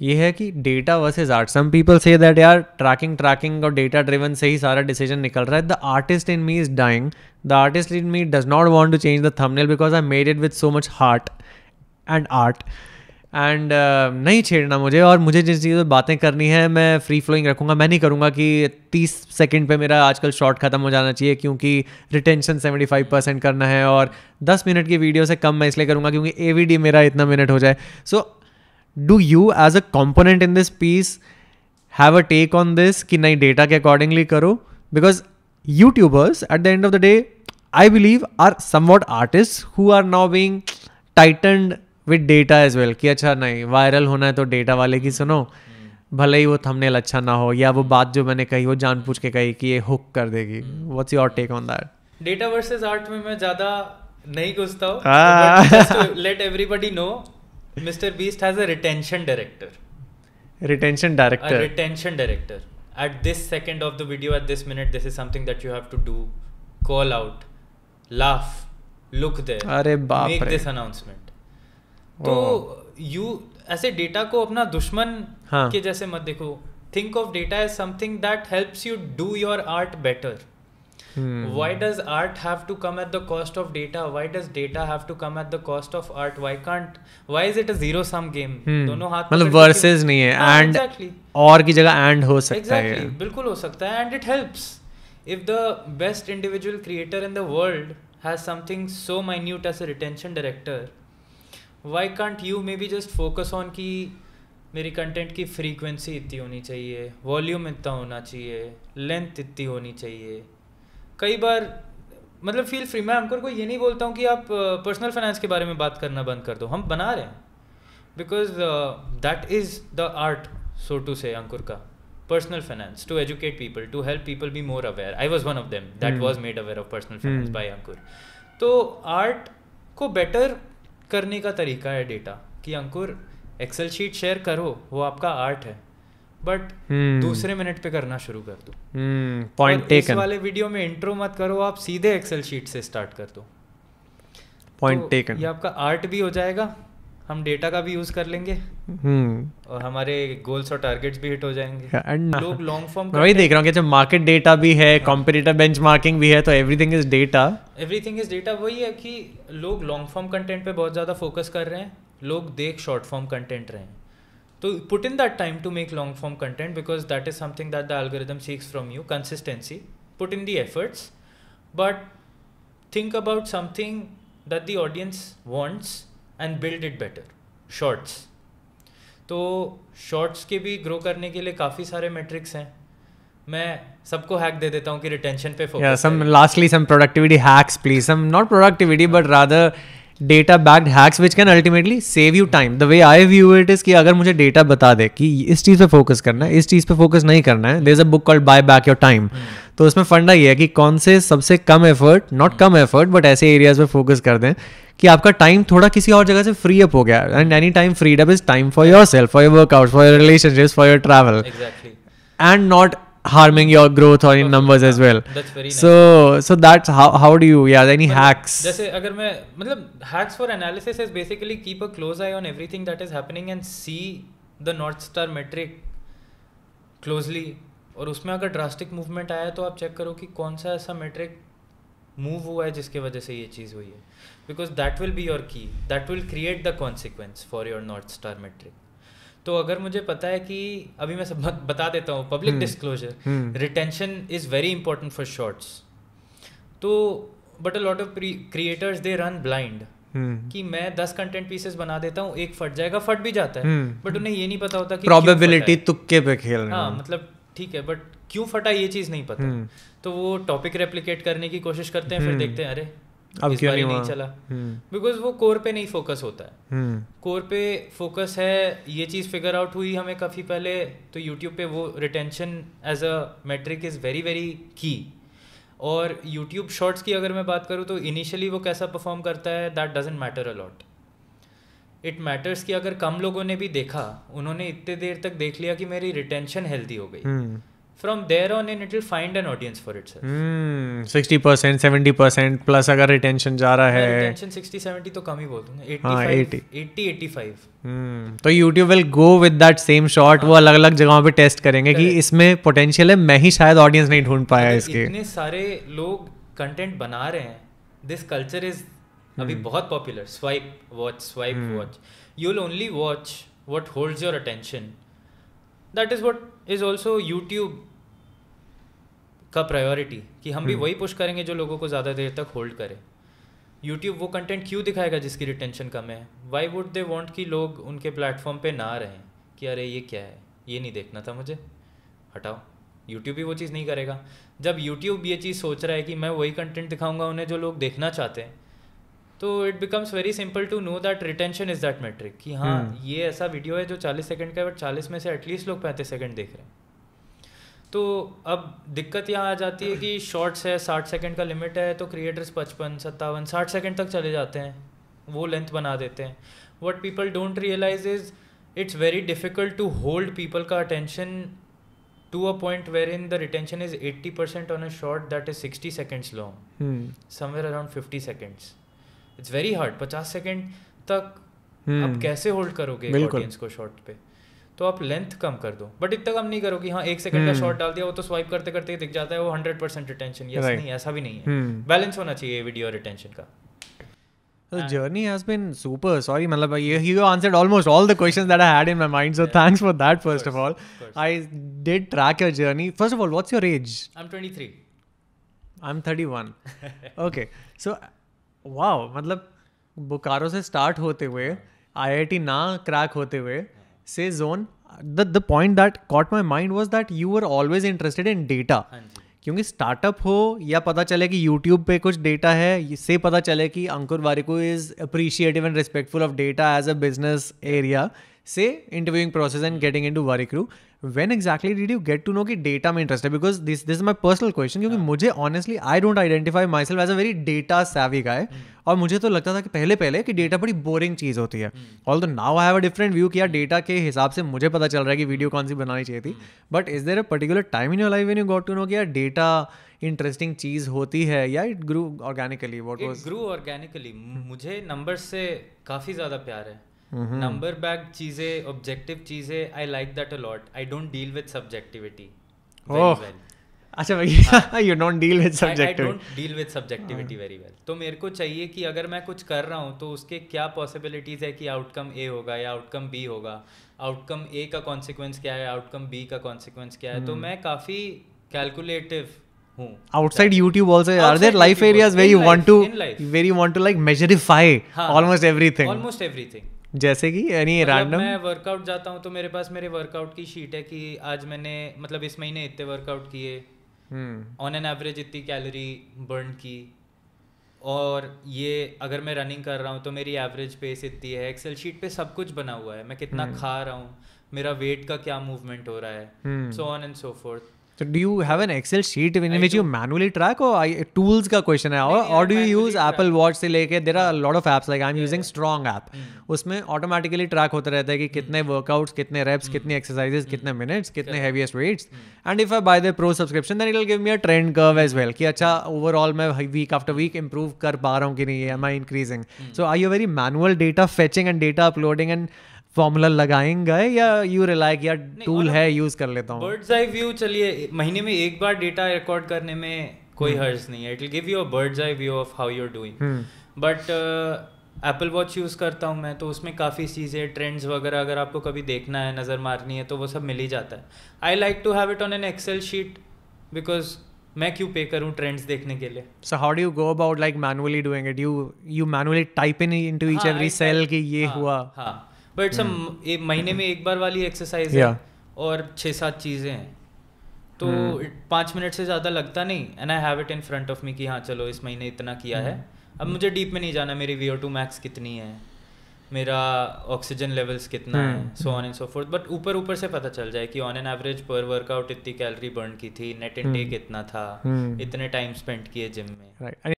ये है कि data versus art. Some people say that यार ट्रैकिंग और डेटा ड्रिवन से ही सारा डिसीजन निकल रहा है. The artist in me is dying. The artist in me does not want to change the thumbnail because I made it with so much heart and art. And नहीं छेड़ना मुझे, और मुझे जिस चीज़ में बातें करनी है मैं फ्री फ्लोइंग रखूँगा. मैं नहीं करूँगा कि 30 सेकंड पे मेरा आजकल शॉर्ट ख़त्म हो जाना चाहिए क्योंकि रिटेंशन 75% करना है, और 10 मिनट की वीडियो से कम मैं इसलिए करूँगा क्योंकि AVD मेरा इतना मिनट हो जाए. So do you as a component in this piece have a take on this कि नहीं डेटा के अकॉर्डिंगली करो? Because YouTubers at the end of the day I believe are somewhat artist who are now being tightened with data as well कि अच्छा नहीं viral होना है तो डेटा वाले की सुनो, भले ही वो थंबनेल अच्छा ना हो या वो बात जो मैंने कही वो जानबूझ के कही कि ये हुक कर देगी. What's your take on that? Data versus art में मैं ज़्यादा नहीं घुसता हूँ, but just to let everybody know, Mister Beast has a retention director. Retention director. A retention director. At this second of the video, at this minute, this is something that you have to do. Call out, laugh, look there, अरे बाप make रे. this announcement. तो you ऐसे data को अपना दुश्मन के जैसे मत देखो. Think of data as something that helps you do your art better. Why does art have to come at the cost of data? Why does data have to come at the cost of art? Why is it a zero sum game? दोनों हाथ मतलब versus नहीं है, and exactly. और की जगह and हो सकता है. Exactly, बिल्कुल हो सकता है, and it helps. If the best individual creator in the world has something so minute as a retention director, why can't you maybe just focus on कि मेरी कंटेंट की फ्रीक्वेंसी इतनी होनी चाहिए, वॉल्यूम इतना होना चाहिए, लेंथ इतनी होनी चाहिए. कई बार मतलब फील फ्री. मैं अंकुर को ये नहीं बोलता हूँ कि आप पर्सनल फाइनेंस के बारे में बात करना बंद कर दो, हम बना रहे हैं, because that is the art so to say Ankur का. Personal finance to educate people, to help people be more aware. I was one of them that was made aware of personal finance by Ankur. तो art को better करने का तरीका है data कि अंकुर Excel sheet share करो, वो आपका आर्ट है, बट दूसरे मिनट पे करना शुरू कर दो. Point taken. इस वाले वीडियो में इंट्रो मत करो, आप सीधे एक्सेल शीट से स्टार्ट कर दो. Point taken. ये आपका आर्ट भी हो जाएगा, हम डेटा का भी यूज कर लेंगे, और हमारे गोल्स और टारगेट्स भी हिट हो जाएंगे. लोग लॉन्ग फॉर्म मैं वही देख रहा हूँ कि जब मार्केट डेटा भी है, कॉम्पिटिटिव बेंचमार्किंग भी है, तो everything is data. Everything is data. वही है कि लोग लॉन्ग फॉर्म कंटेंट पे बहुत ज़्यादा फोकस कर रहे हैं, लोग देख शॉर्ट फॉर्म कंटेंट रहे हैं. तो put in that time to make long form content because that is something that the algorithm seeks from you. Consistency, put in the efforts, but think about something that the audience wants and build it better. Shorts, तो shorts के भी grow करने के लिए काफ़ी सारे matrix हैं. मैं सबको हैक दे देता हूँ कि रिटेंशन पे focus. Lastly some productivity hacks please. Some not productivity but rather data backed hacks which can ultimately save you time. The way I view it is कि अगर मुझे डेटा बता दे कि इस चीज़ पे फोकस करना है, इस चीज़ पे फोकस नहीं करना है, there's a book called Buy Back Your Time. तो उसमें फंडा ये है कि कौन से सबसे कम एफर्ट, नॉट कम एफर्ट बट ऐसे एरियाज पे फोकस कर दें कि आपका टाइम थोड़ा किसी और जगह से फ्री अप हो गया. And any time freed up is time for yourself, for your workout, for your relationships, for your travel, and not harming your growth or in numbers as well. That's very nice. So that's how do you any hacks? जैसे अगर मैं मतलब hacks for analysis is basically keep a close eye on everything that is happening and see the North Star metric closely. और उसमें अगर drastic movement आया तो आप चेक करो कि कौन सा ऐसा मेट्रिक मूव हुआ है जिसके वजह से ये चीज़ हुई है, because that will be your key, that will create the consequence for your north star metric. तो अगर मुझे पता है कि अभी मैं सब बता देता हूँ, public disclosure, retention is very important for shorts. तो but a lot of creators they run blind कि मैं 10 कंटेंट पीसेस बना देता हूँ, एक फट जाएगा, फट भी जाता है, बट उन्हें ये नहीं पता होता कि प्रोबेबिलिटी तुक्के पे खेल रहे हैं. हाँ, मतलब ठीक है, बट क्यों फटा ये चीज़ नहीं पता. तो वो टॉपिक रेप्लिकेट करने की कोशिश करते हैं, फिर देखते हैं अरे अब इस बार नहीं चला, बिकॉज वो कोर पे नहीं फोकस होता है. कोर पे फोकस है, ये चीज़ फिगर आउट हुई हमें काफ़ी पहले. तो यूट्यूब पे वो retention as a metric is very very key. और यूट्यूब शॉर्ट्स की अगर मैं बात करूँ तो इनिशियली वो कैसा परफॉर्म करता है that doesn't matter a lot. It matters कि अगर कम लोगों ने भी देखा, उन्होंने इतने देर तक देख लिया कि मेरी रिटेंशन हेल्दी हो गई, from there on in it will find an audience for itself. 60% 70% plus अगर रिटेंशन जा रहा है, रिटेंशन 60-70 तो कम ही बोल दूंगा, 80-85. तो YouTube will go with that same shot. वो अलग अलग जगहों पे टेस्ट करेंगे कि इसमें पोटेंशियल है, मैं ही शायद ऑडियंस नहीं ढूंढ पाया इसके. इतने सारे लोग कंटेंट बना रहे हैं, दिस कल्चर इज अभी बहुत popular. Swipe watch, you will only watch what holds your attention. That is what is also YouTube का प्रायोरिटी, कि हम भी वही पुश करेंगे जो लोगों को ज़्यादा देर तक होल्ड करे. यूट्यूब वो कंटेंट क्यों दिखाएगा जिसकी रिटेंशन कम है? वाई वुड दे वांट कि लोग उनके प्लेटफॉर्म पे ना रहें, कि अरे ये क्या है, ये नहीं देखना था मुझे, हटाओ. यूट्यूब भी वो चीज़ नहीं करेगा. जब यूट्यूब ये चीज़ सोच रहा है कि मैं वही कंटेंट दिखाऊंगा उन्हें जो लोग देखना चाहते हैं, तो it becomes very simple to know that retention is that metric, कि हाँ ये ऐसा वीडियो है जो 40 सेकंड का है, बट 40 में से एटलीस्ट लोग 35 सेकंड देख रहे हैं. तो अब दिक्कत यहाँ आ जाती है कि शॉर्ट्स है, 60 सेकंड का लिमिट है, तो क्रिएटर्स 55, 57, 60 सेकंड तक चले जाते हैं, वो लेंथ बना देते हैं. What people don't realize is it's very difficult to hold people का attention to a point wherein the retention is 80% on a short that is 60 seconds long, somewhere around 50 seconds. It's very hard. 50 second तक आप कैसे hold करोगे audience को short पे? तो आप length कम कर दो, बट इतना कम नहीं करो कि हाँ 1 सेकंड का शॉर्ट डाल दिया, वो तो स्वाइप करते करते ही दिख जाता है, वो 100% रिटेंशन. यस, नहीं, ऐसा भी नहीं है. बैलेंस होना चाहिए वीडियो रिटेंशन का. The journey has been super. Sorry, मतलब you answered almost all the questions that I had in my mind. So thanks for that. First of all, I did track your journey. First of all, what's your age? I'm 23. I'm 31. Okay. So, wow. मतलब बोकारो से start होते हुए, IIT ना crack होते हुए, से zone. The point that caught my mind was that you were always interested in data. क्योंकि startup हो या पता चले कि यूट्यूब पे कुछ डेटा है, इससे पता चले कि Ankur Warikoo is appreciative and respectful of data as a business area, से interviewing process and getting into Warikoo. When exactly did you get to know कि डेटा में इंटरेस्ट है? Because this is my personal question, क्योंकि मुझे honestly I don't identify myself as a very data savvy guy. और मुझे तो लगता था कि पहले कि डेटा बड़ी बोरिंग चीज़ होती है. Although now I have a different view कि यार डेटा के हिसाब से मुझे पता चल रहा है कि वीडियो कौन सी बनानी चाहिए थी. But is there a particular time in your life when you got to know कि यार डेटा इंटरेस्टिंग चीज़ होती है, या it grew organically? What was? It grew organically. मुझे नंबर्स से काफ़ी ज़्यादा प्यार है. नंबर बैग चीज़ें, ऑब्जेक्टिव चीज़ें, I like that a lot. I don't deal with subjectivity. अच्छा भैया, you don't deal with subjectivity. I don't deal with subjectivity very well. तो मेरे को चाहिए कि अगर मैं कुछ कर रहा हूँ तो उसके क्या पॉसिबिलिटीज़ है कि आउटकम ए होगा या आउटकम बी होगा, आउटकम ए का कॉन्सिक्वेंस क्या है, आउटकम बी का कॉन्सिक्वेंस क्या है. तो मैं काफ़ी कैलकुलेटिव हूँ. Outside YouTube also, are there life areas where you want to like measurify almost everything? जैसे कि any random? मैं वर्कआउट जाता हूँ तो मेरे पास मेरे वर्कआउट की शीट है कि आज मैंने मतलब इस महीने इतने वर्कआउट किए, ऑन एन एवरेज इतनी कैलोरी बर्न की, और ये अगर मैं रनिंग कर रहा हूँ तो मेरी एवरेज पेस इतनी है. एक्सेल शीट पे सब कुछ बना हुआ है. मैं कितना खा रहा हूँ, मेरा वेट का क्या मूवमेंट हो रहा है, so on and so fourth. So do you have an Excel sheet in which you manually track, or tools का question है, or do you use Apple Watch से लेके? There are a lot of apps, like I'm using Strong app. उसमें automatically track होता रहता है कि कितने workouts, कितने reps, कितनी exercises, कितने minutes, कितने heaviest weights. And if I buy the pro subscription, then it will give me a trend curve as well, कि अच्छा overall मैं week after week improve कर पा रहा हूँ कि नहीं, am I increasing? So are you very manual data fetching and data uploading and formula लगाएंगे, या यू रिलाई कि यार टूल है यूज कर लेता हूँ? बर्ड्स आई व्यू, चलिए महीने में एक बार डेटा रिकॉर्ड करने में कोई हर्ज नहीं है. It will give you a bird's eye view of how you are doing. But Apple Watch use करता हूँ मैं, तो उसमें काफ़ी चीज़ें, ट्रेंड्स वगैरह अगर आपको कभी देखना है, नज़र मारनी है, तो वो सब मिल ही जाता है. I like to have it on an Excel sheet, because मैं क्यों पे करूँ ट्रेंड्स देखने के लिए. So how do you go about like manually doing it? You manually type in into each every cell कि ये हुआ. हाँ, बट इट्स महीने में एक बार वाली एक्सरसाइज है और 6-7 चीज़ें हैं, तो 5 मिनट से ज़्यादा लगता नहीं. And I have it in front of me कि हाँ चलो इस महीने इतना किया है. अब मुझे डीप में नहीं जाना, मेरी VO2 मैक्स कितनी है, मेरा ऑक्सीजन लेवल्स कितना है, so on and so fourth. But ऊपर से पता चल जाए कि ऑन एन एवरेज पर वर्कआउट इतनी कैलोरी बर्न की थी, नेट इनटेक इतना था, इतने टाइम स्पेंड किए जिम में. राइट.